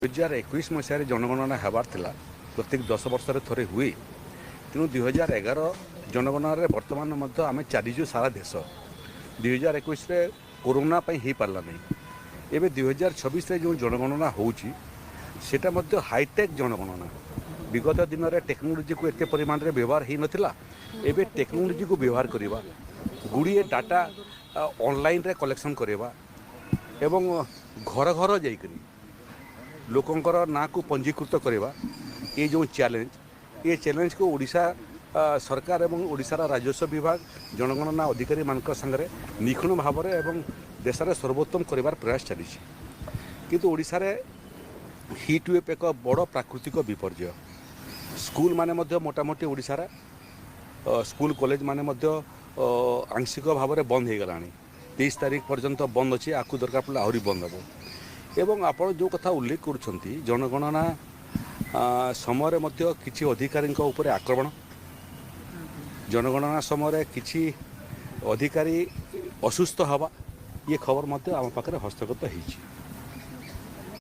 2021 ମସିହାରେ ଜନଗଣନା ହେବାର ଥିଲା। ପ୍ରତ୍ୟେକ 10 ବର୍ଷରେ ଥରେ ହୁଏ। ତେଣୁ 2011 ଜନଗଣନାରେ ବର୍ତ୍ତମାନ ମଧ୍ୟ ଆମେ ଚାଲିଛୁ ସାରା ଦେଶ। 2021ରେ କରୋନା ପାଇଁ ହେଇପାରିଲା ନାହିଁ। ଏବେ 2026ରେ ଯେଉଁ ଜନଗଣନା ହେଉଛି ସେଇଟା ମଧ୍ୟ ହାଇଟେକ୍ ଜନଗଣନା। ବିଗତ ଦିନରେ ଟେକ୍ନୋଲୋଜିକୁ ଏତେ ପରିମାଣରେ ବ୍ୟବହାର ହୋଇନଥିଲା। ଏବେ ଟେକ୍ନୋଲୋଜିକୁ ବ୍ୟବହାର କରିବା, ଗୁଡ଼ିଏ ଡାଟା ଅନଲାଇନ୍ରେ କଲେକ୍ସନ୍ କରିବା ଏବଂ ଘର ଘର ଯାଇକରି ଲୋକଙ୍କର ନାଁକୁ ପଞ୍ଜୀକୃତ କରିବା, ଏ ଯେଉଁ ଚ୍ୟାଲେଞ୍ଜକୁ ଓଡ଼ିଶା ସରକାର ଏବଂ ଓଡ଼ିଶାର ରାଜସ୍ୱ ବିଭାଗ ଜନଗଣନା ଅଧିକାରୀମାନଙ୍କ ସାଙ୍ଗରେ ନିଖୁଣ ଭାବରେ ଏବଂ ଦେଶରେ ସର୍ବୋତ୍ତମ କରିବାର ପ୍ରୟାସ ଚାଲିଛି। କିନ୍ତୁ ଓଡ଼ିଶାରେ ହିଟ୍ ୱେଭ୍ ଏକ ବଡ଼ ପ୍ରାକୃତିକ ବିପର୍ଯ୍ୟୟ। ସ୍କୁଲମାନେ ମଧ୍ୟ ମୋଟାମୋଟି ଓଡ଼ିଶାରେ ସ୍କୁଲ କଲେଜମାନେ ମଧ୍ୟ ଆଂଶିକ ଭାବରେ ବନ୍ଦ ହୋଇଗଲାଣି। 23 ତାରିଖ ପର୍ଯ୍ୟନ୍ତ ବନ୍ଦ ଅଛି, ଆକୁ ଦରକାର ପଡ଼ିଲେ ଆହୁରି ବନ୍ଦ ହେବ। ଏବଂ ଆପଣ ଯେଉଁ କଥା ଉଲ୍ଲେଖ କରୁଛନ୍ତି, ଜନଗଣନା ସମୟରେ ମଧ୍ୟ କିଛି ଅଧିକାରୀଙ୍କ ଉପରେ ଆକ୍ରମଣ, ଜନଗଣନା ସମୟରେ କିଛି ଅଧିକାରୀ ଅସୁସ୍ଥ ହେବା, ଏ ଖବର ମଧ୍ୟ ଆମ ପାଖରେ ହସ୍ତଗତ ହୋଇଛି।